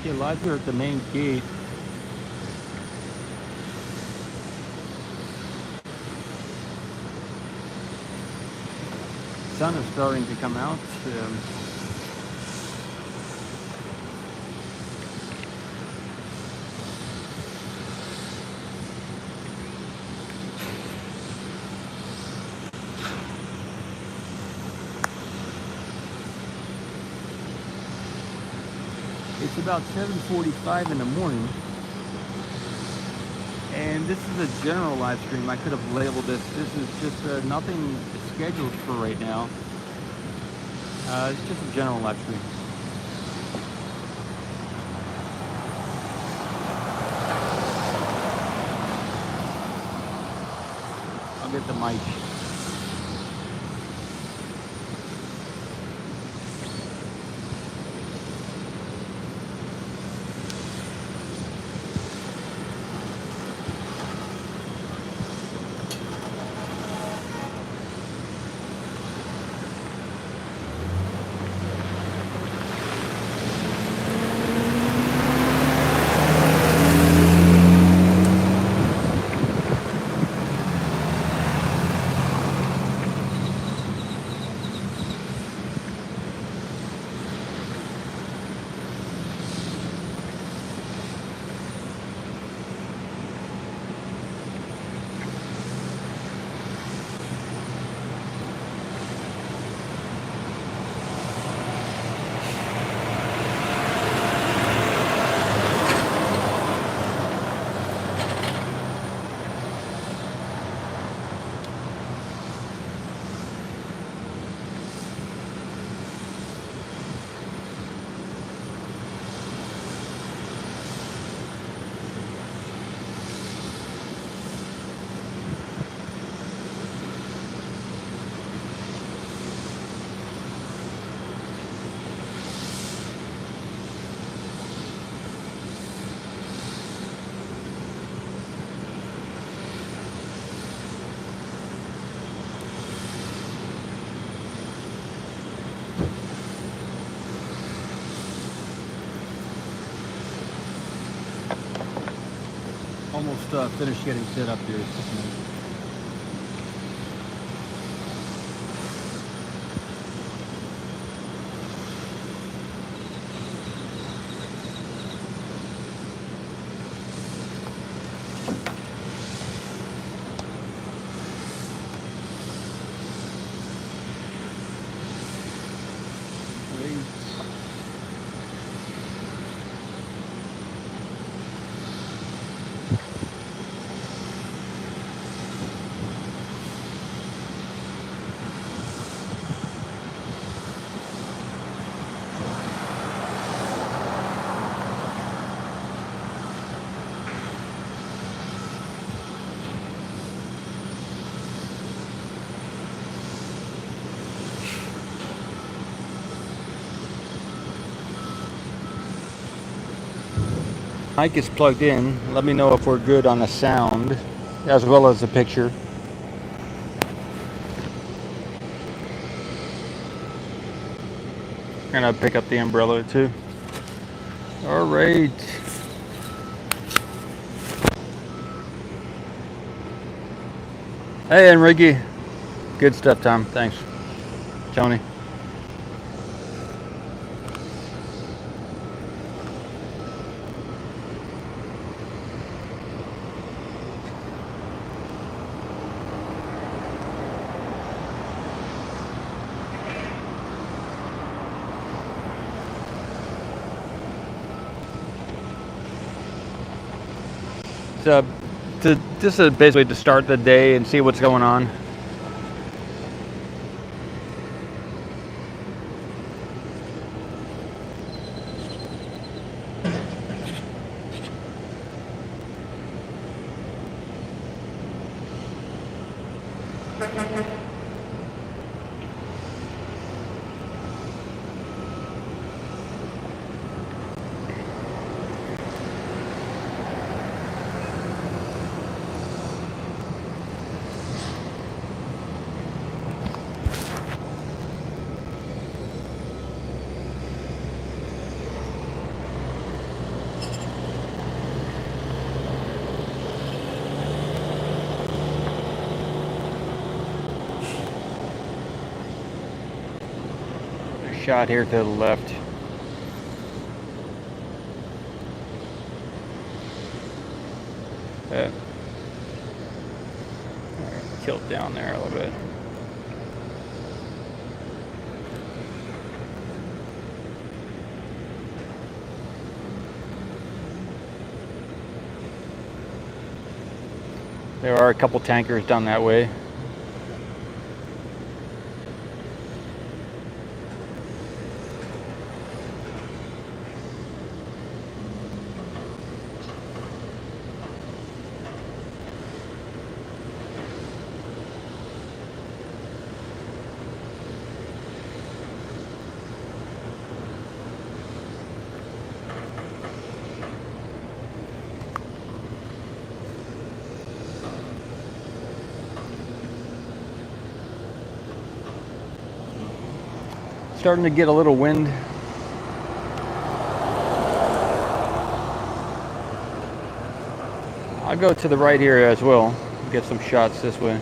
Okay, live here at the main gate. Sun is starting to come out. It's about 7:45 in the morning, and this is a general live stream. I could have labeled this. This is just nothing scheduled for right now. It's just a general live stream. I'll get the mic. Almost finished getting set up here. Mic is plugged in. Let me know if we're good on the sound as well as the picture. Gonna pick up the umbrella too. All right. Hey, Enrique. Good stuff, Tom. Thanks. Tony. This is basically to start the day and see what's going on. shot here to the left. Tilt down there a little bit. There are a couple tankers down that way. Starting to get a little wind. I'll go to the right here as well, get some shots this way.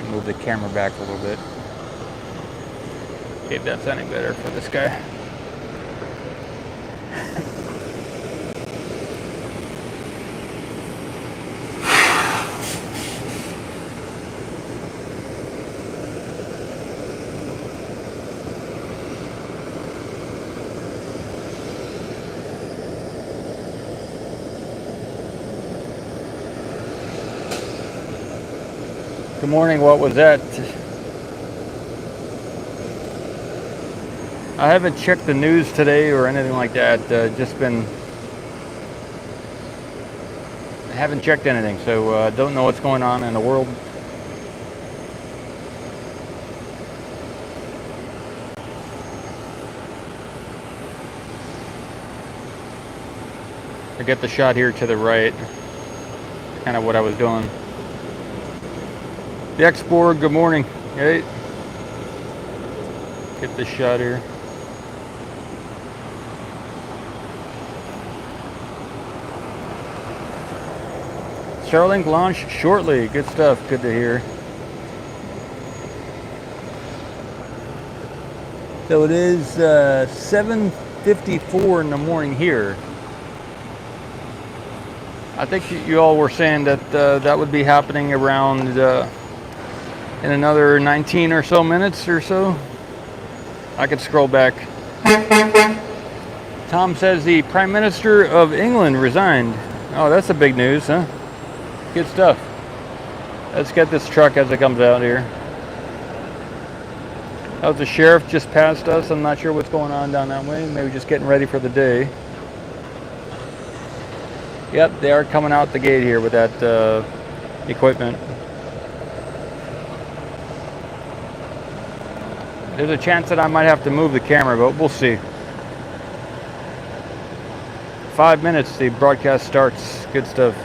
Move the camera back a little bit. See if that's any better for this guy. Good morning, what was that? I haven't checked the news today or anything like that. I haven't checked anything, so don't know what's going on in the world. I get the shot here to the right, kind of what I was doing. The X-Borg, good morning. Hey. Get this shot here. Starlink launch shortly. Good stuff. Good to hear. So it is 7:54 in the morning here. I think you all were saying that that would be happening around in another 19 or so minutes or so. I could scroll back. Tom says the Prime Minister of England resigned. Oh, that's a big news, huh? Good stuff. Let's get this truck as it comes out here. That was the sheriff just passed us. I'm not sure what's going on down that way. Maybe just getting ready for the day. Yep, they are coming out the gate here with that equipment. There's a chance that I might have to move the camera, but we'll see. 5 minutes, the broadcast starts. Good stuff.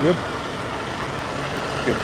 Yep. Good.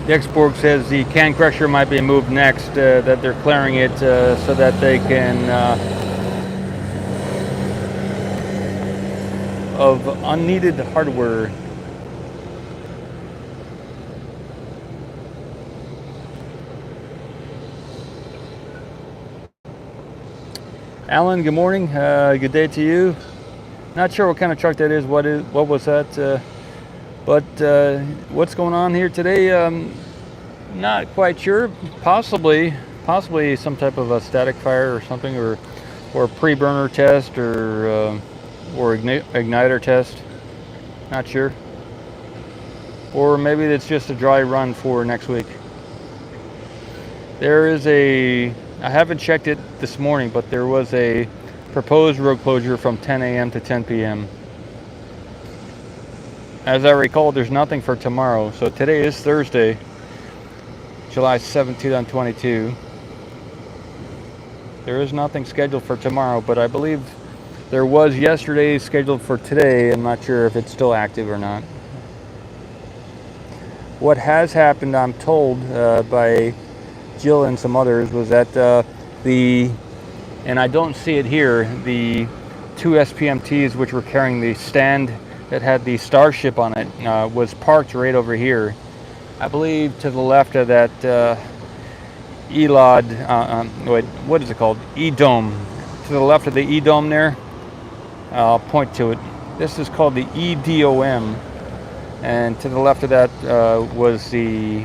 The export says the can crusher might be moved next, that they're clearing it so that they can, of unneeded hardware. Alan, good morning. Good day to you. Not sure what kind of truck that is. What was that? But what's going on here today? Not quite sure. Possibly some type of a static fire or something, or a pre-burner test, or igniter test. Not sure. Or maybe it's just a dry run for next week. There is I haven't checked it this morning, but there was a proposed road closure from 10 a.m. to 10 p.m. As I recall, there's nothing for tomorrow. So today is Thursday, July 7th, 2022. There is nothing scheduled for tomorrow, but I believe there was yesterday scheduled for today. I'm not sure if it's still active or not. What has happened, I'm told by Jill and some others, was that and I don't see it here, the two SPMTs which were carrying the stand that had the Starship on it was parked right over here. I believe to the left of that wait, what is it called? E-Dome. To the left of the E-Dome there. I'll point to it. This is called the EDOM. And to the left of that was the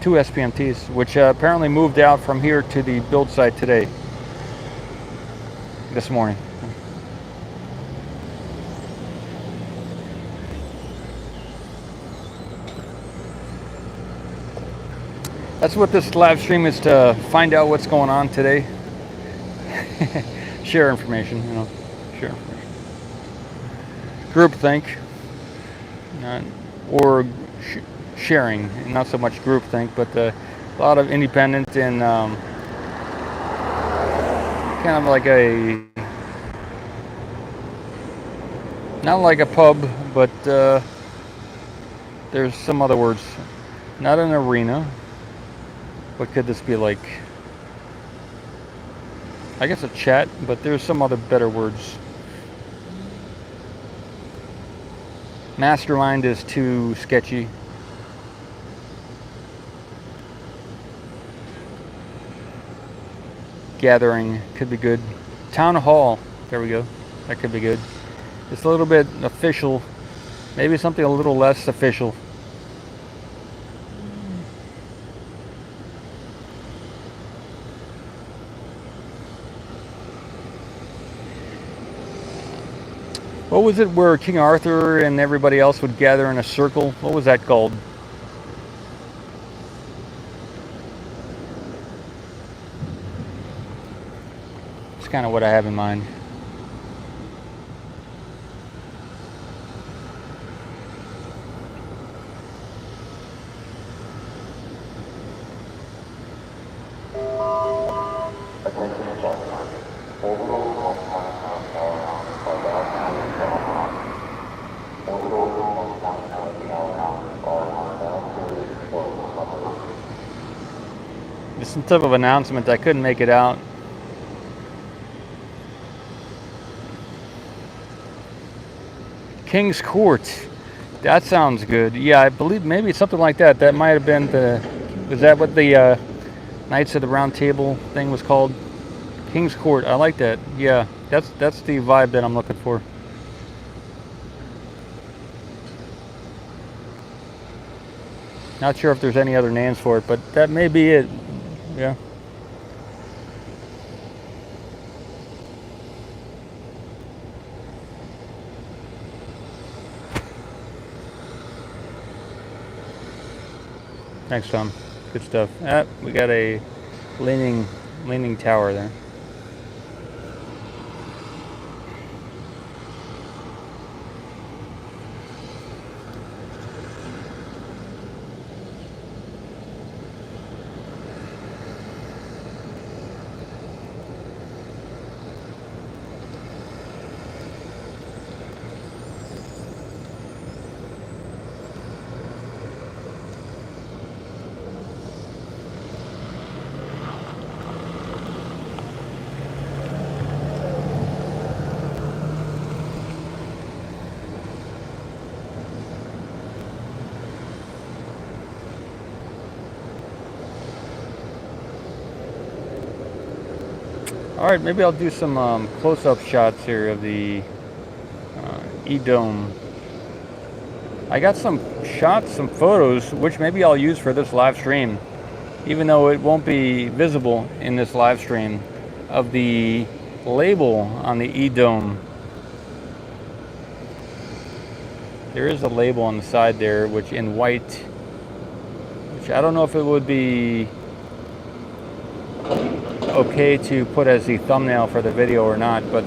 two SPMTs, which apparently moved out from here to the build site today, this morning. That's what this live stream is, to find out what's going on today. Share information, share information. Groupthink, or sharing, not so much groupthink, but a lot of independent and kind of like not like a pub, but there's some other words. Not an arena. What could this be like? I guess a chat, but there's some other better words. Mastermind is too sketchy. Gathering could be good. Town hall, there we go. That could be good. It's a little bit official. Maybe something a little less official. What was it where King Arthur and everybody else would gather in a circle? What was that called? It's kind of what I have in mind. Just some type of announcement. I couldn't make it out. King's Court. That sounds good. Yeah, I believe maybe it's something like that. That might have been is that what the Knights of the Round Table thing was called? King's Court. I like that. Yeah, that's the vibe that I'm looking for. Not sure if there's any other names for it, but that may be it. Yeah. Thanks, Tom. Good stuff. We got a leaning tower there. All right, maybe I'll do some close-up shots here of the E-Dome. I got some shots, some photos, which maybe I'll use for this live stream, even though it won't be visible in this live stream, of the label on the E-Dome. There is a label on the side there, which in white, which I don't know if it would be okay to put as the thumbnail for the video or not, but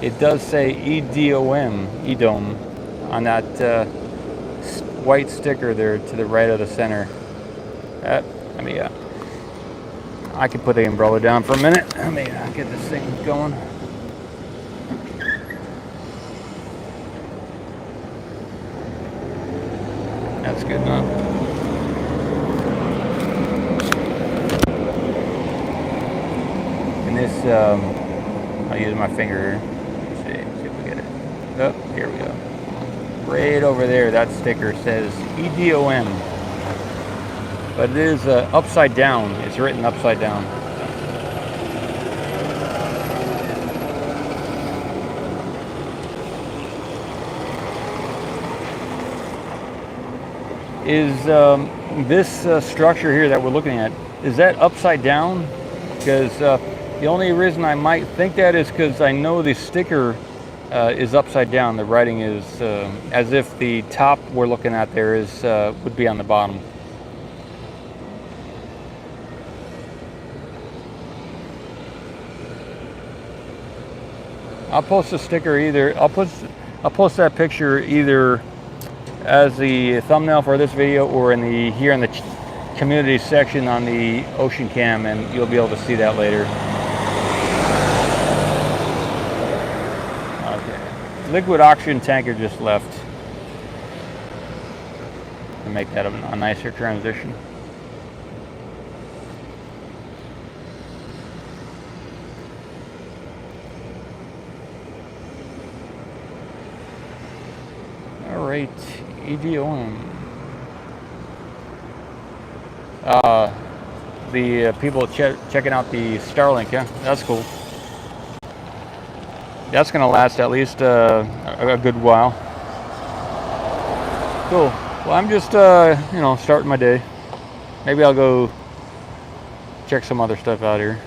it does say E-D-O-M, E-Dome, on that white sticker there to the right of the center. I can put the umbrella down for a minute. Let me get this thing going. That's good enough. And this, I'll use my finger here. Let's see if we get it. Oh, here we go. Right over there, that sticker says E-D-O-M. But it is upside down. It's written upside down. Is this structure here that we're looking at, is that upside down? Because the only reason I might think that is because I know the sticker is upside down. The writing is as if the top we're looking at there is would be on the bottom. I'll post a sticker either. I'll post that picture either as the thumbnail for this video or in the here in the community section on the Ocean Cam, and you'll be able to see that later. Okay, liquid oxygen tanker just left to make that a nicer transition. All right, E-D-O-M. The people checking out the Starlink, yeah, that's cool. That's gonna last at least a good while. Cool. Well, I'm just starting my day. Maybe I'll go check some other stuff out here.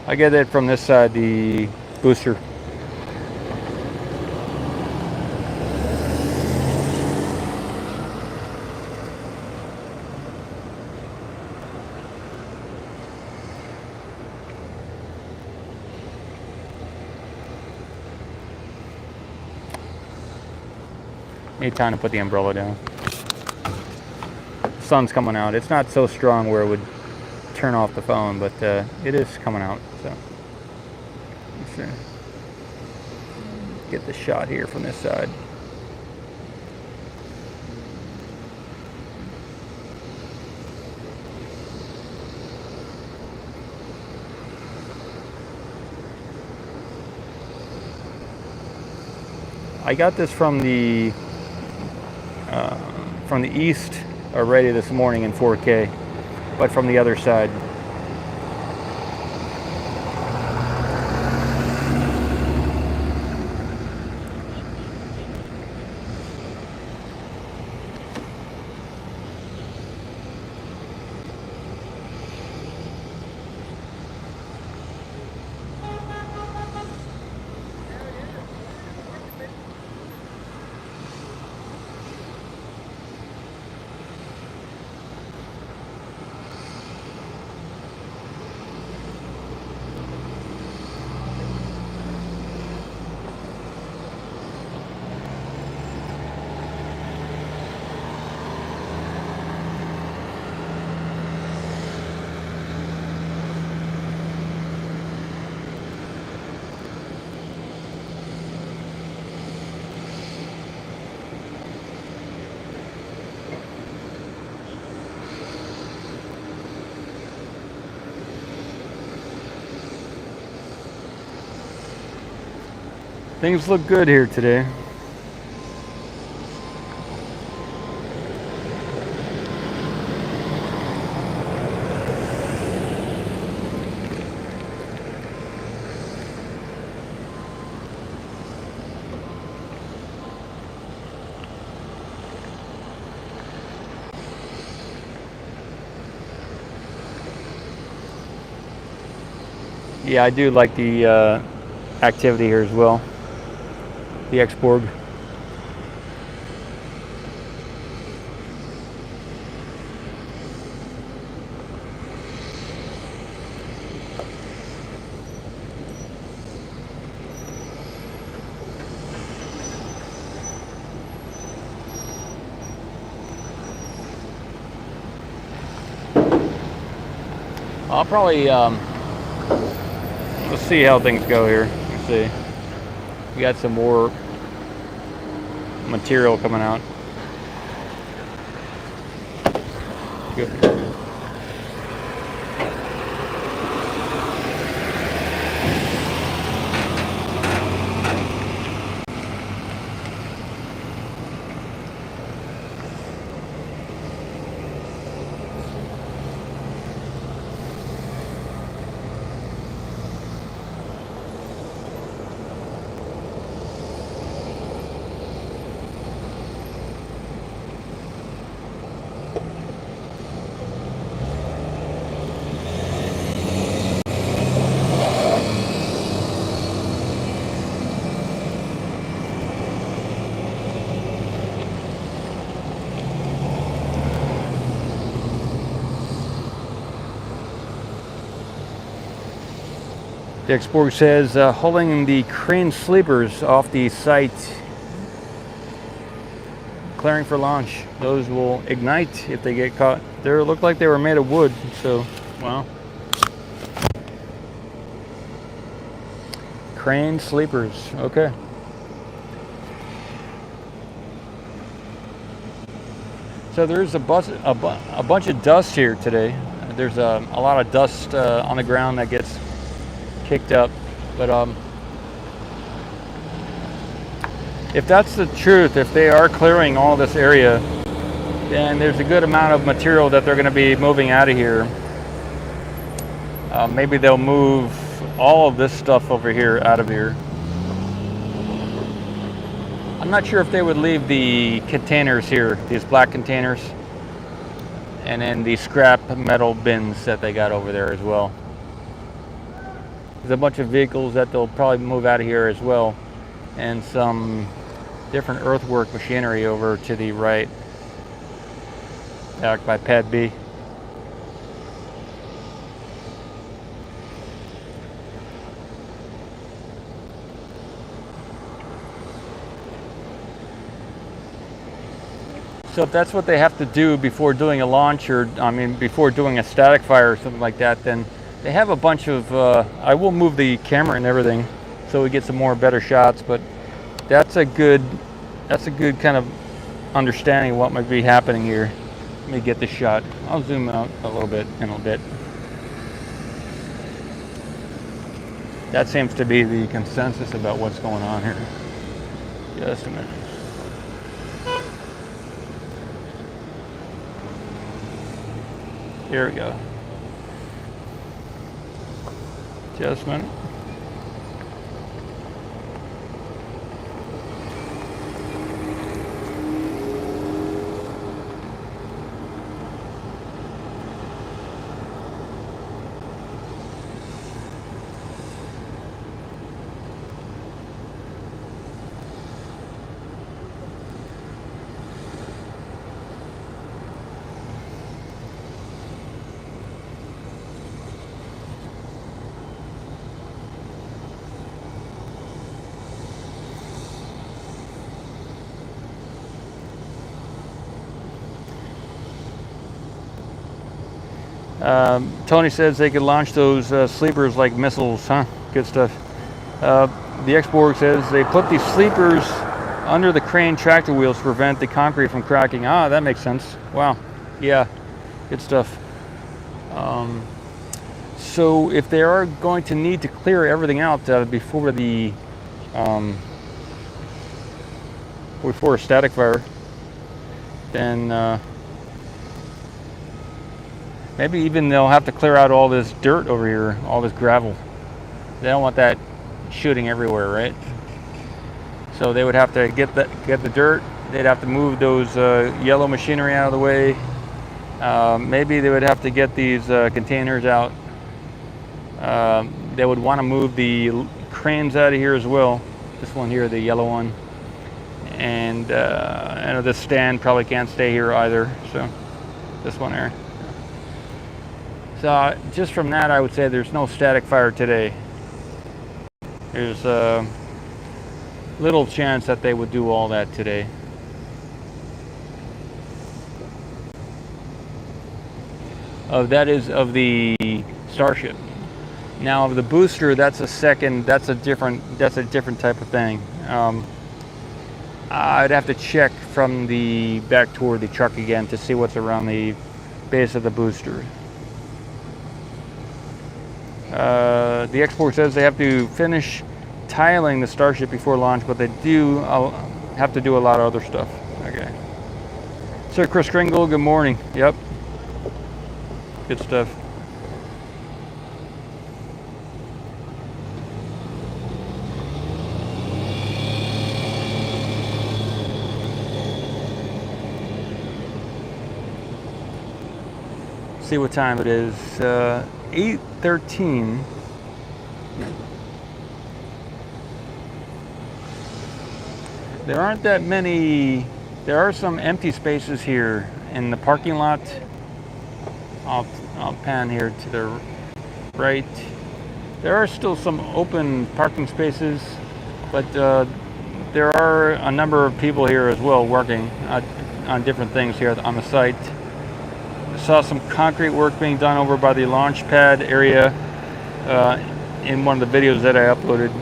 I get it from this side, the booster. Need time to put the umbrella down. The sun's coming out. It's not so strong where it would turn off the phone, but it is coming out. So let's get the shot here from this side. I got this from the east already this morning in 4K, but from the other side. Things look good here today. Yeah, I do like the activity here as well. The Xborg. I'll probably let's see how things go here. Let's see. We got some more material coming out. Good. The Xborg says hauling the crane sleepers off the site, clearing for launch. Those will ignite if they get caught. They look like they were made of wood, so wow. Crane sleepers, okay. So there's a bunch of dust here today. There's a lot of dust on the ground that gets kicked up, but if that's the truth, if they are clearing all this area, then there's a good amount of material that they're going to be moving out of here. Maybe they'll move all of this stuff over here out of here. I'm not sure if they would leave the containers here, these black containers, and then the scrap metal bins that they got over there as well. There's a bunch of vehicles that they'll probably move out of here as well, and some different earthwork machinery over to the right, back by pad B. So if that's what they have to do before doing a launch, or before doing a static fire or something like that, then they have a bunch of, I will move the camera and everything so we get some more better shots, but that's a good kind of understanding of what might be happening here. Let me get the shot. I'll zoom out a little bit in a bit. That seems to be the consensus about what's going on here. Just a minute. Here we go. Just a minute. Tony says they could launch those sleepers like missiles, huh? Good stuff. The Xborg says they put these sleepers under the crane tractor wheels to prevent the concrete from cracking. Ah, that makes sense. Wow. Yeah, good stuff. So if they are going to need to clear everything out before the before a static fire, then maybe even they'll have to clear out all this dirt over here, all this gravel. They don't want that shooting everywhere, right? So they would have to get the dirt. They'd have to move those yellow machinery out of the way. Maybe they would have to get these containers out. they would want to move the cranes out of here as well. This one here, the yellow one. And I know this stand probably can't stay here either, so this one there. So just from that, I would say there's no static fire today. There's little chance that they would do all that today. That is of the Starship. Now of the booster, that's a different type of thing. I'd have to check from the back toward the truck again to see what's around the base of the booster. The export says they have to finish tiling the Starship before launch, but they do have to do a lot of other stuff. Okay. Sir Chris Kringle, good morning. Yep. Good stuff. See what time it is. 8:13. There aren't that many. There are some empty spaces here in the parking lot. I'll pan here to the right. There are still some open parking spaces, but there are a number of people here as well working on different things here on the site. Saw some concrete work being done over by the launch pad area in one of the videos that I uploaded.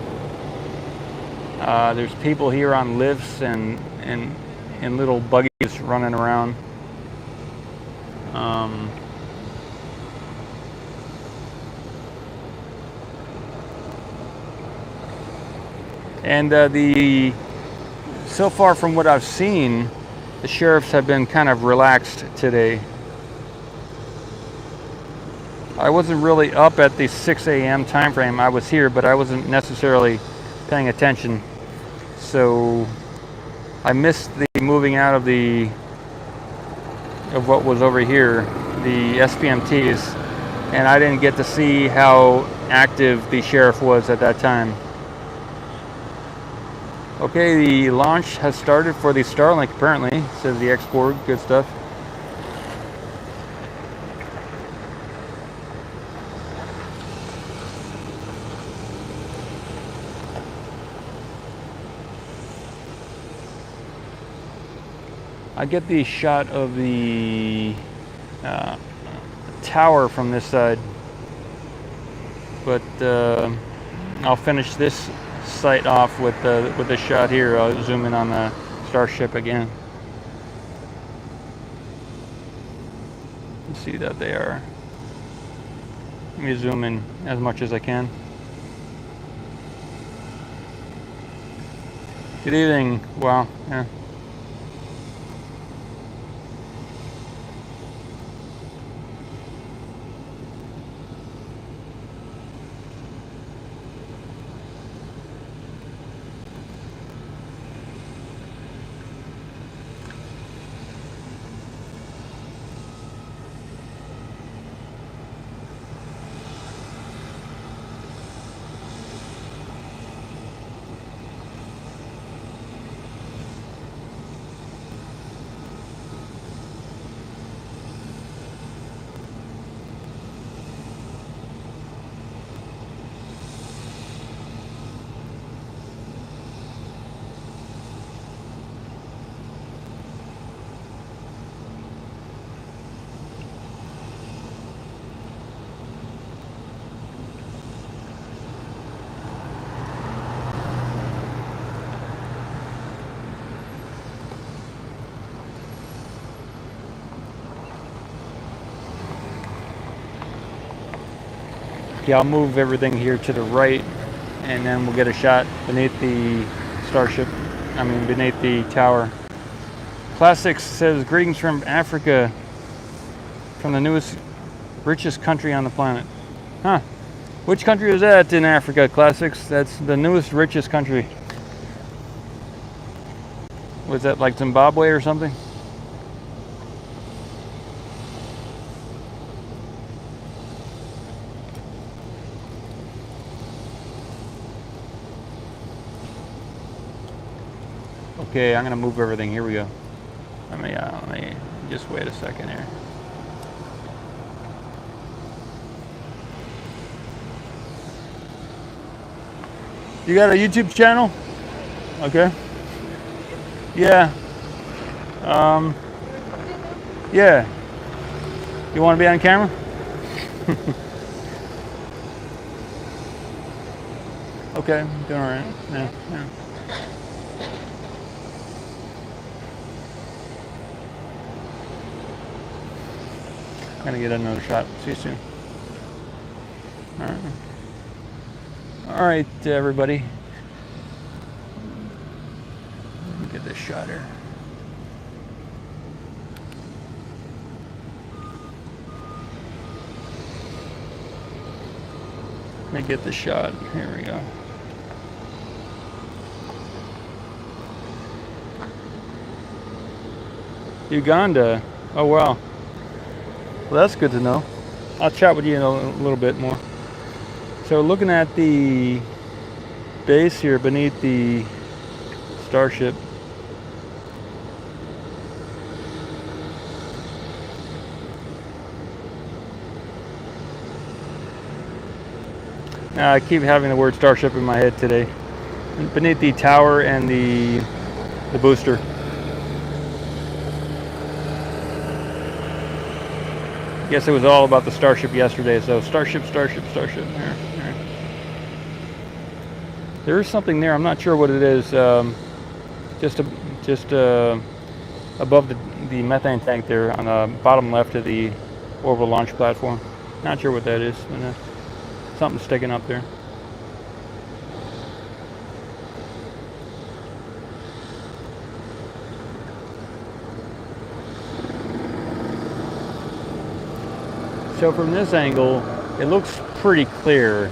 There's people here on lifts and little buggies running around. And so far from what I've seen, the sheriffs have been kind of relaxed today. I wasn't really up at the 6 a.m. time frame. I was here, but I wasn't necessarily paying attention. So I missed the moving out of what was over here, the SPMTs, and I didn't get to see how active the sheriff was at that time. Okay, the launch has started for the Starlink apparently, says the export. Good stuff. I get the shot of the tower from this side, but I'll finish this site off with the shot here. I'll zoom in on the Starship again. You see that they are. Let me zoom in as much as I can. Good evening. Wow. Yeah. Yeah, I'll move everything here to the right, and then we'll get a shot beneath the Starship. I mean, beneath the tower. Classics says, greetings from Africa, from the newest, richest country on the planet. Huh. Which country is that in Africa, Classics? That's the newest, richest country. Was that like Zimbabwe or something? Okay, I'm gonna move everything. Here we go. Let me just wait a second here. You got a YouTube channel? Okay. Yeah. Yeah. You want to be on camera? Okay, doing all right. Yeah, yeah. I'm gonna get another shot. See you soon. All right. All right, everybody. Let me get this shot here. Let me get the shot. Here we go. Uganda. Oh wow. Well, that's good to know. I'll chat with you in a little bit more. So looking at the base here beneath the Starship. I keep having the word Starship in my head today. Beneath the tower and the booster. I guess it was all about the Starship yesterday, so Starship. There is something there, I'm not sure what it is, just above the methane tank there on the bottom left of the orbital launch platform. Not sure what that is, but something sticking up there. So from this angle, it looks pretty clear.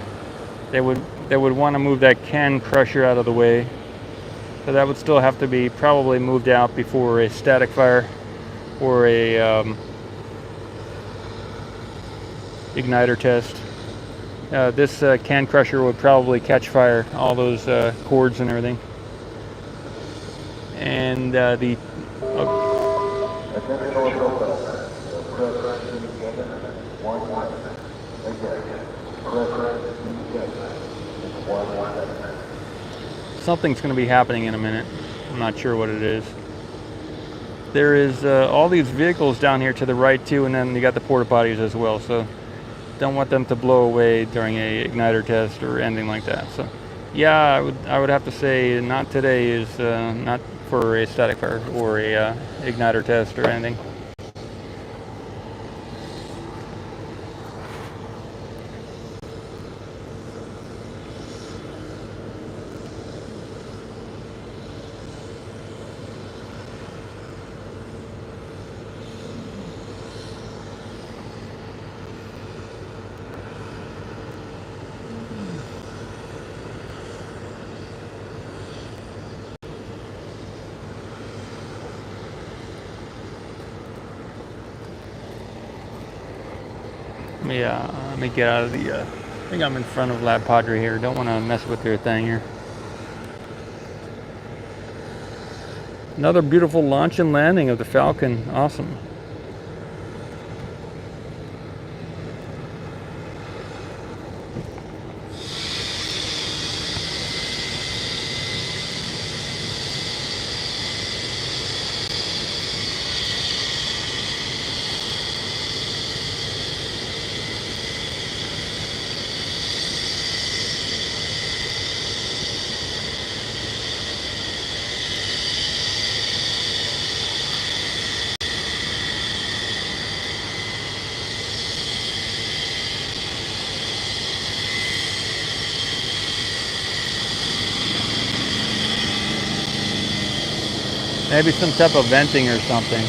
They would want to move that can crusher out of the way. So that would still have to be probably moved out before a static fire or a igniter test. This can crusher would probably catch fire, all those cords and everything. And something's going to be happening in a minute. I'm not sure what it is. There is all these vehicles down here to the right too, and then you got the porta potties as well. So don't want them to blow away during a igniter test or anything like that. So yeah, I would have to say not today is not for a static fire or a igniter test or anything. Let me get out of the, I think I'm in front of Lab Padre here. Don't want to mess with their thing here. Another beautiful launch and landing of the Falcon. Awesome. Maybe some type of venting or something.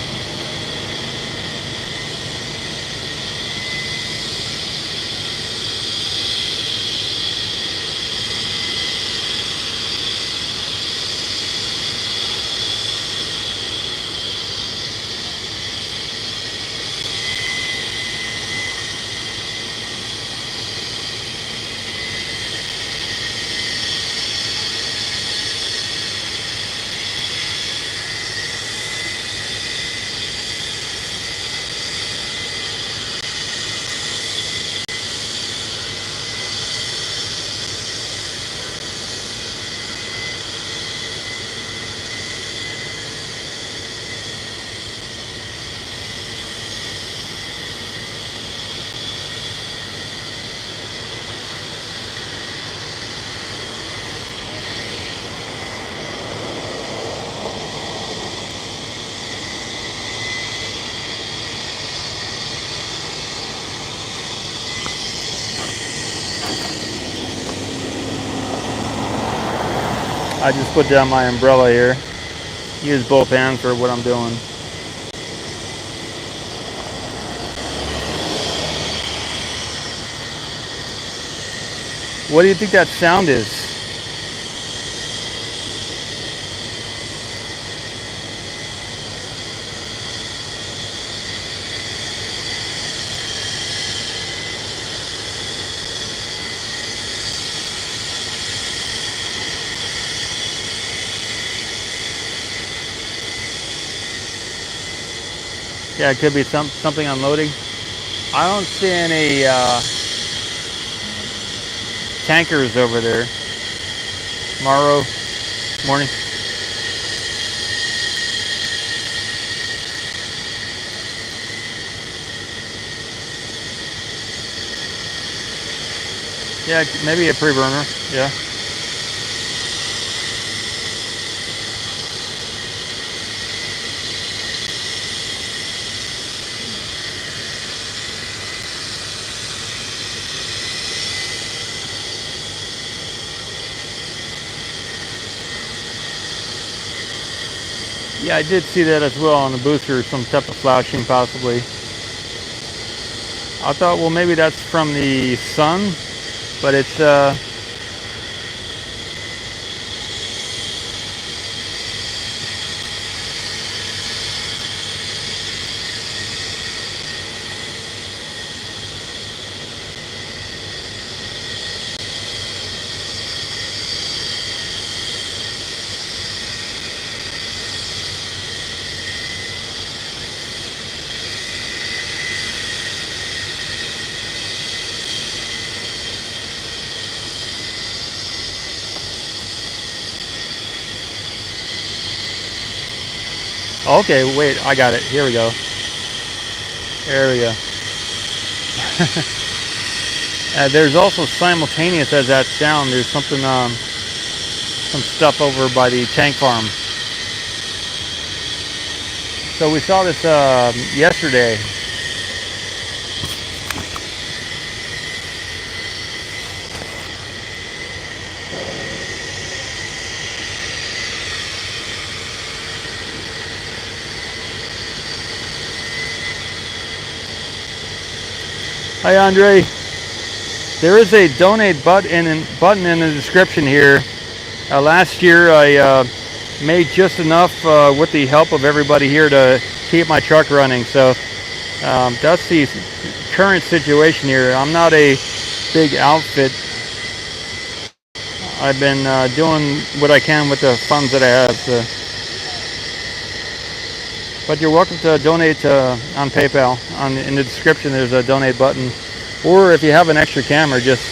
I just put down my umbrella here. Use both hands for what I'm doing. What do you think that sound is? Yeah, it could be something unloading. I don't see any tankers over there. Tomorrow morning. Yeah, maybe a preburner. Yeah. Yeah, I did see that as well on the booster, some type of flashing possibly. I thought, well, maybe that's from the sun, but it's okay, wait, I got it. Here we go. There we go. There's also simultaneous as that sound. There's something, some stuff over by the tank farm. So we saw this yesterday. Hi Andre, there is a donate button in the description here. Last year I made just enough with the help of everybody here to keep my truck running. So that's the current situation here. I'm not a big outfit. I've been doing what I can with the funds that I have. So. But you're welcome to donate on PayPal. In the description there's a donate button. Or if you have an extra camera, just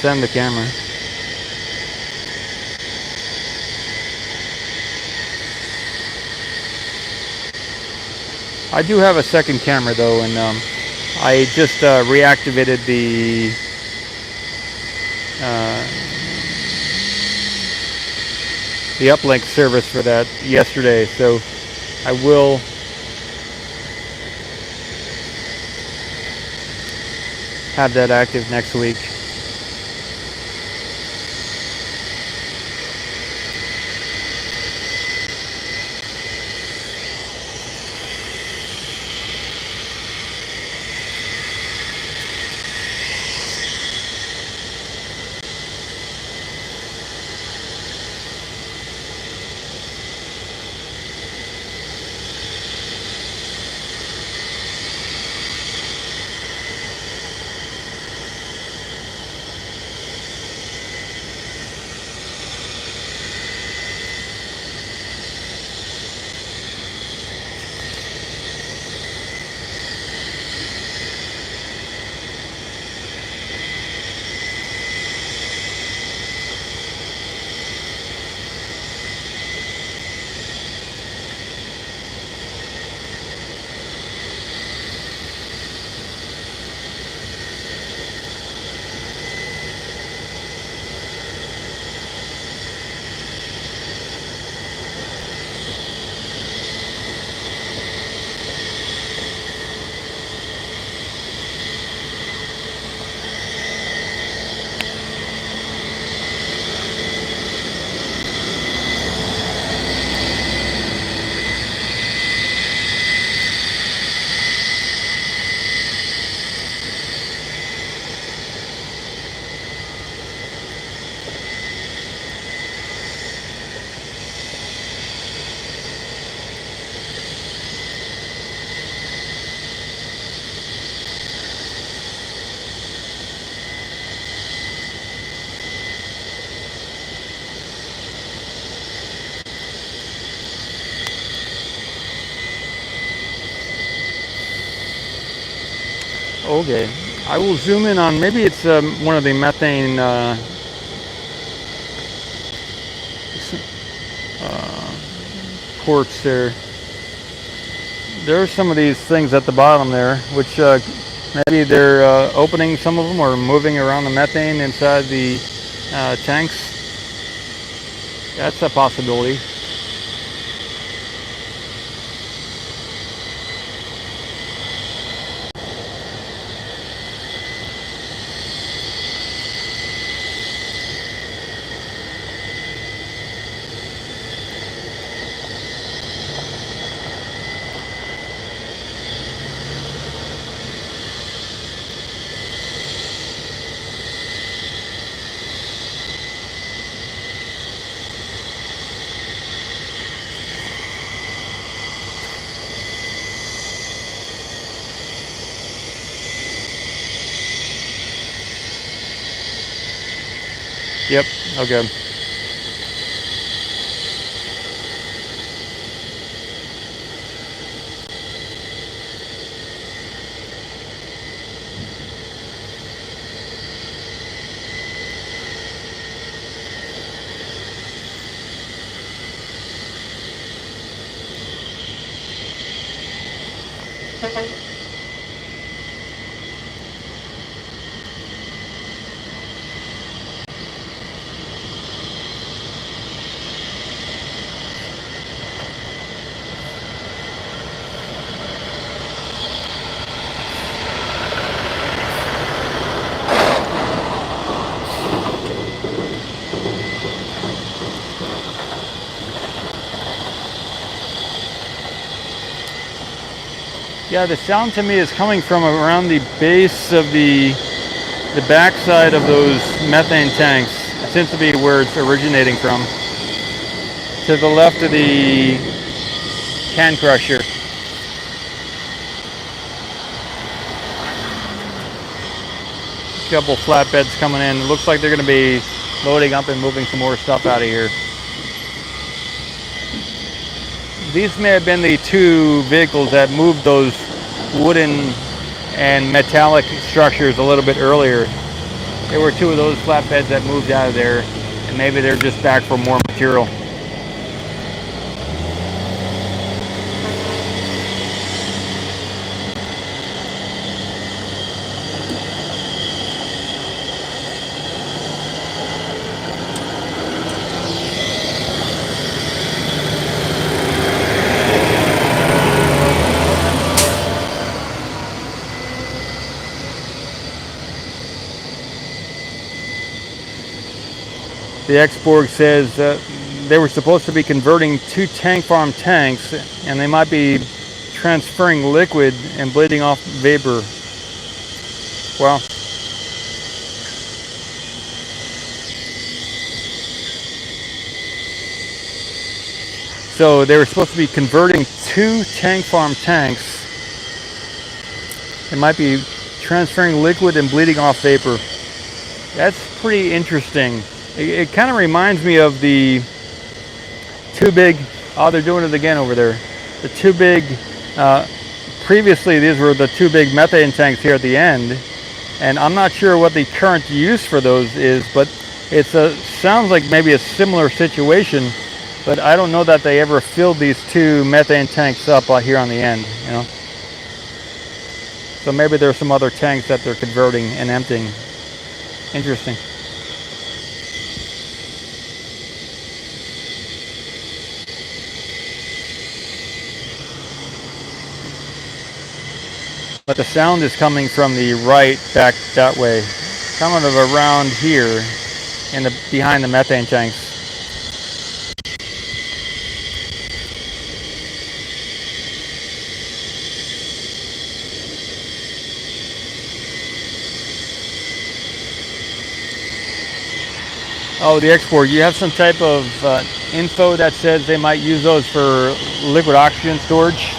send the camera. I do have a second camera though, and I just reactivated the uplink service for that yesterday, so I will have that active next week. Okay, I will zoom in on, maybe it's one of the methane ports there. There are some of these things at the bottom there, which maybe they're opening some of them or moving around the methane inside the tanks. That's a possibility. Yep, okay. Yeah, the sound to me is coming from around the base of the backside of those methane tanks. It seems to be where it's originating from. To the left of the can crusher. A couple flatbeds coming in. It looks like they're going to be loading up and moving some more stuff out of here. These may have been the two vehicles that moved those wooden and metallic structures a little bit earlier. There were two of those flatbeds that moved out of there, and maybe they're just back for more material. The Xborg says they were supposed to be converting 2 tank farm tanks, and they might be transferring liquid and bleeding off vapor. Wow. So they were supposed to be converting 2 tank farm tanks. They might be transferring liquid and bleeding off vapor. That's pretty interesting. It kind of reminds me of the two big, oh, they're doing it again over there. The two big, previously these were the 2 big methane tanks here at the end. And I'm not sure what the current use for those is, but it sounds like maybe a similar situation. But I don't know that they ever filled these 2 methane tanks up here on the end, you know. So maybe there's some other tanks that they're converting and emptying. Interesting. But the sound is coming from the right back that way, kind of around here in behind the methane tanks. Oh, the Xborg, you have some type of info that says they might use those for liquid oxygen storage?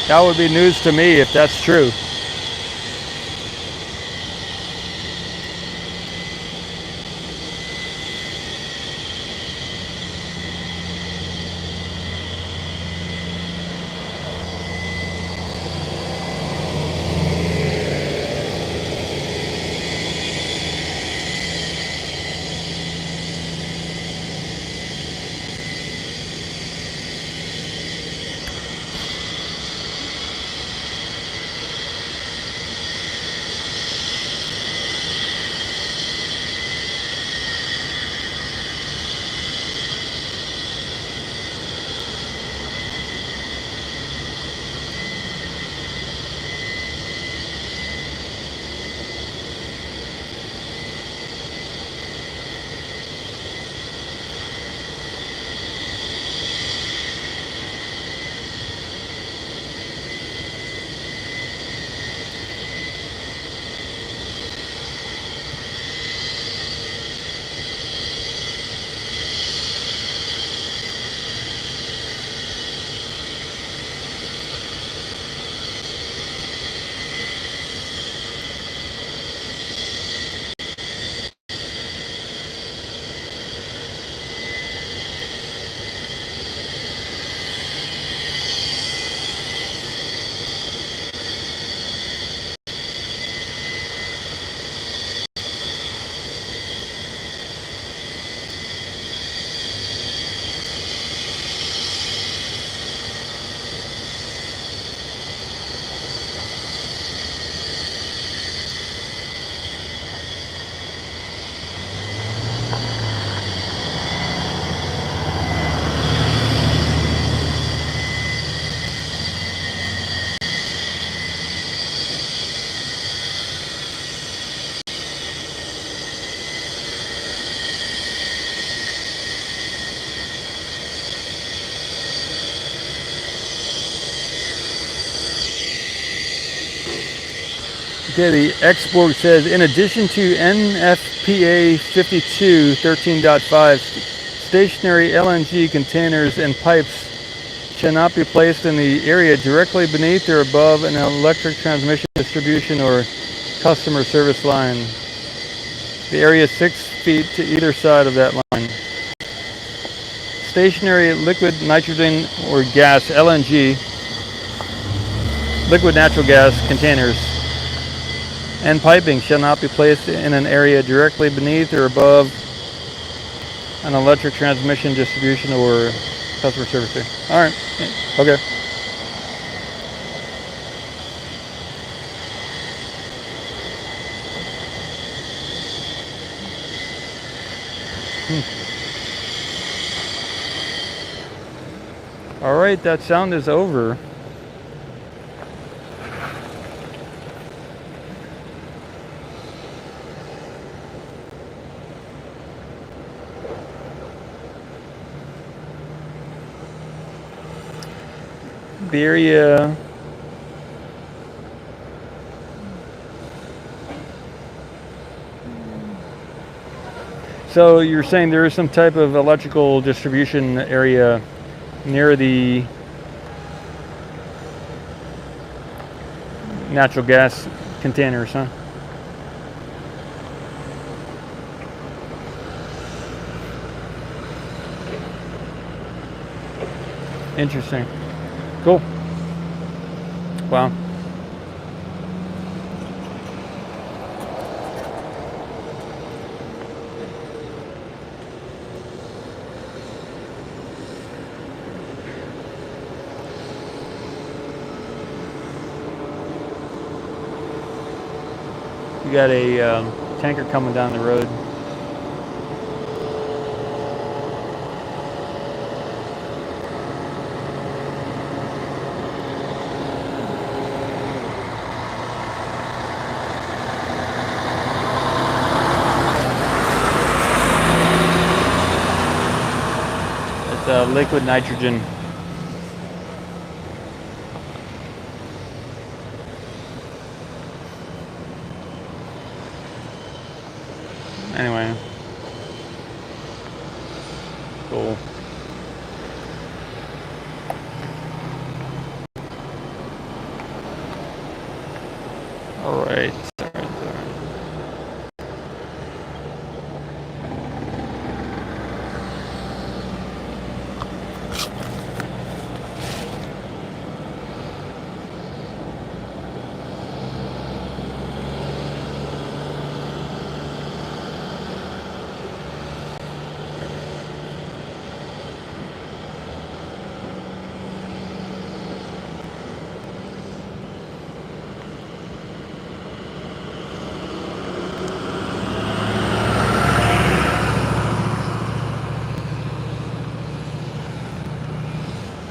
That would be news to me if that's true. Okay, the export says, in addition to NFPA 52 13.5, stationary LNG containers and pipes shall not be placed in the area directly beneath or above an electric transmission distribution or customer service line. The area is 6 feet to either side of that line. Stationary liquid nitrogen or gas, LNG, liquid natural gas containers and piping shall not be placed in an area directly beneath or above an electric transmission distribution or customer service. All right. Okay. All right, that sound is over. The area so you're saying there is some type of electrical distribution area near the natural gas containers, huh? Interesting. Cool. Wow. You got a tanker coming down the road. Liquid nitrogen. Anyway, cool. All right.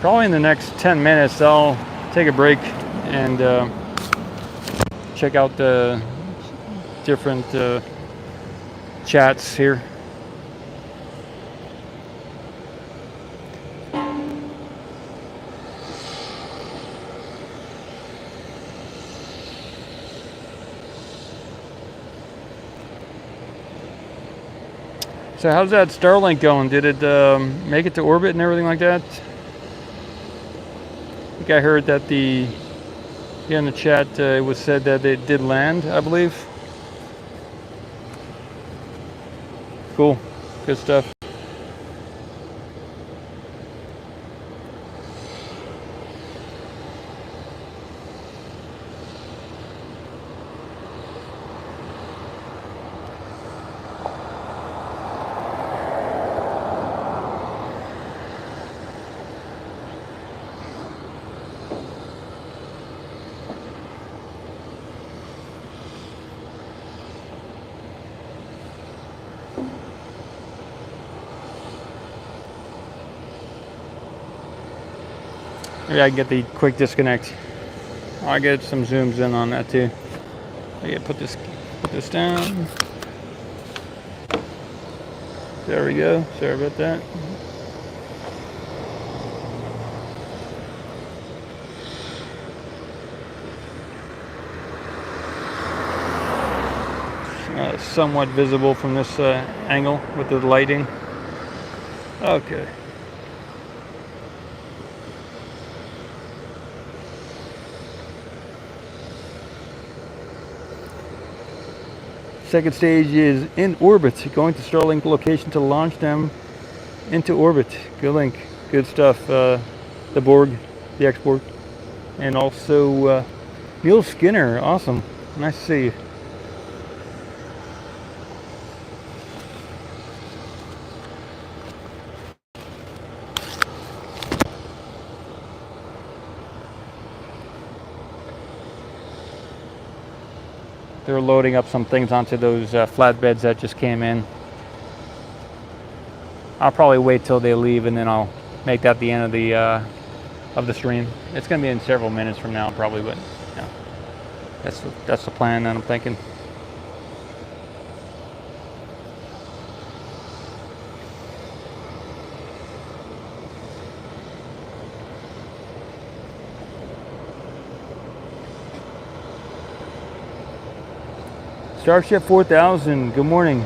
Probably in the next 10 minutes, I'll take a break and check out the different chats here. So how's that Starlink going? Did it make it to orbit and everything like that? I think I heard that here in the chat it was said that it did land, I believe. Cool, good stuff. Maybe I can get the quick disconnect. I'll get some zooms in on that too. I get put this down. There we go. Sorry about that. somewhat visible from this angle with the lighting. Okay. Second stage is in orbit, going to Starlink location to launch them into orbit. Good link, good stuff. The Borg, the X-Borg, and also Neil Skinner. Awesome, nice to see you. They're loading up some things onto those flatbeds that just came in. I'll probably wait till they leave and then I'll make that the end of the stream. It's going to be in several minutes from now probably, but yeah, that's the plan that I'm thinking. Starship 4000, good morning.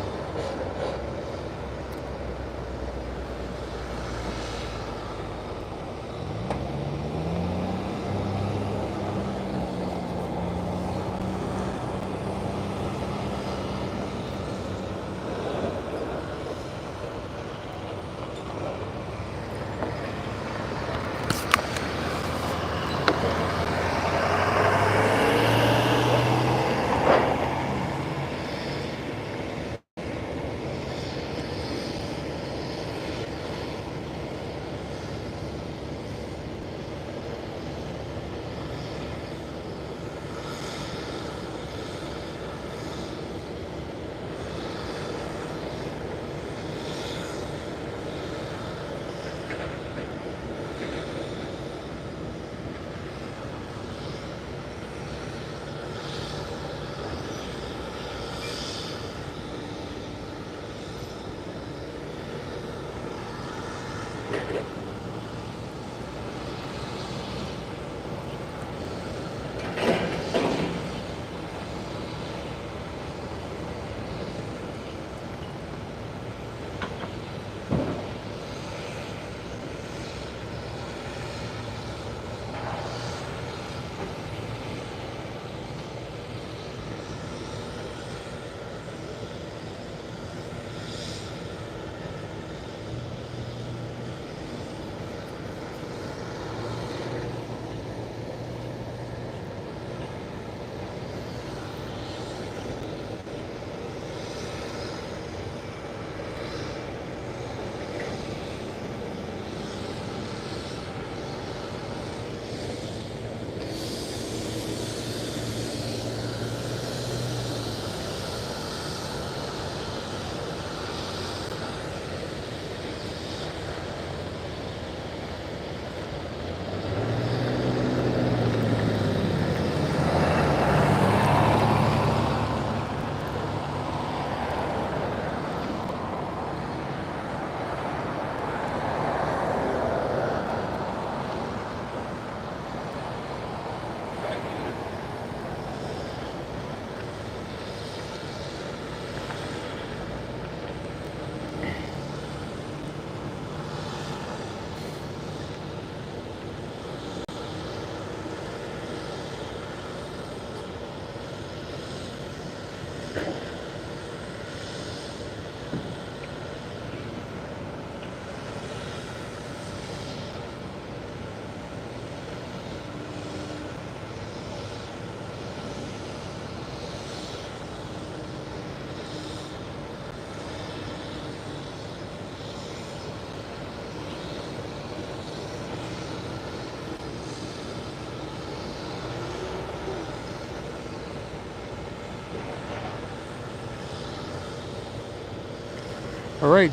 All right.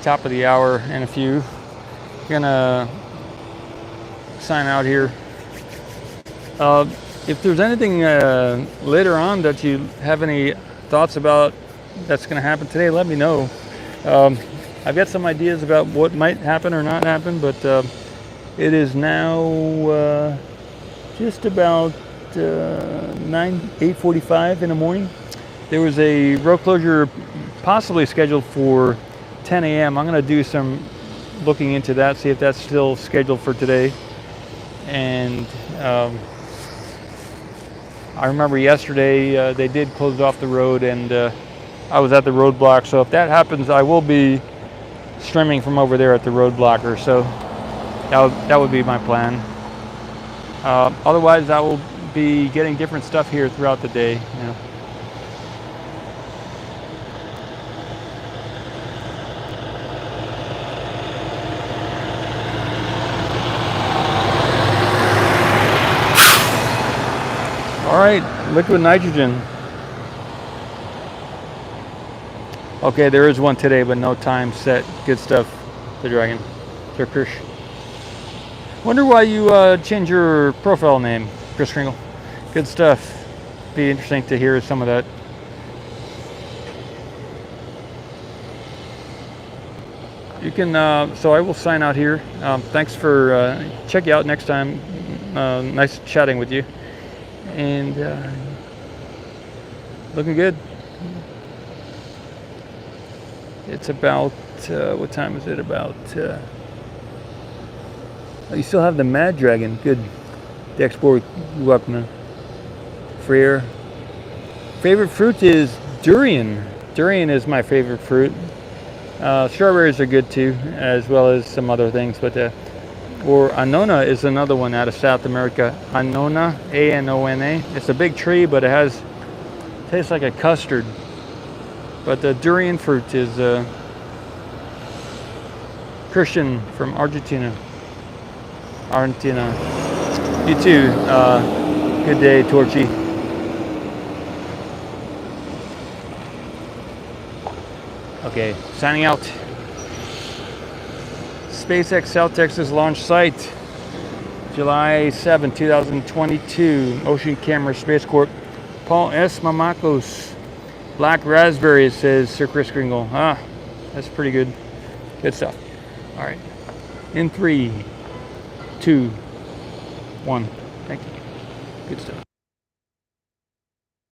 Top of the hour and a few. Gonna sign out here. If there's anything later on that you have any thoughts about that's gonna happen today, let me know. I've got some ideas about what might happen or not happen, but It is now just about 8:45 in the morning. There was a road closure possibly scheduled for 10 a.m. I'm going to do some looking into that, see if that's still scheduled for today. And I remember yesterday they did close off the road, and I was at the roadblock. So if that happens, I will be streaming from over there at the roadblocker. So that would be my plan. Otherwise, I will be getting different stuff here throughout the day. You know. All right, liquid nitrogen. Okay, there is one today, but no time set. Good stuff, the Dragon. Chris. Wonder why you changed your profile name, Chris Kringle. Good stuff. Be interesting to hear some of that. You can, so I will sign out here. Thanks for, check you out next time. Nice chatting with you. And looking good. It's about, what time is it? About, oh, you still have the Mad Dragon. Good. The export weapon. Freer. Favorite fruit is durian. Durian is my favorite fruit. Strawberries are good too, as well as some other things. But or Anona is another one out of South America. Anona, A-N-O-N-A. It's a big tree, but it tastes like a custard. But the durian fruit is Christian from Argentina. You too. Good day, Torchy. Okay, signing out. SpaceX South Texas launch site, July 7, 2022. Ocean Camera Space Corp. Paul S. Mamakos. Black raspberry, says Sir Chris Kringle. Ah, that's pretty good. Good stuff. All right. In 3, 2, 1. Thank you. Good stuff.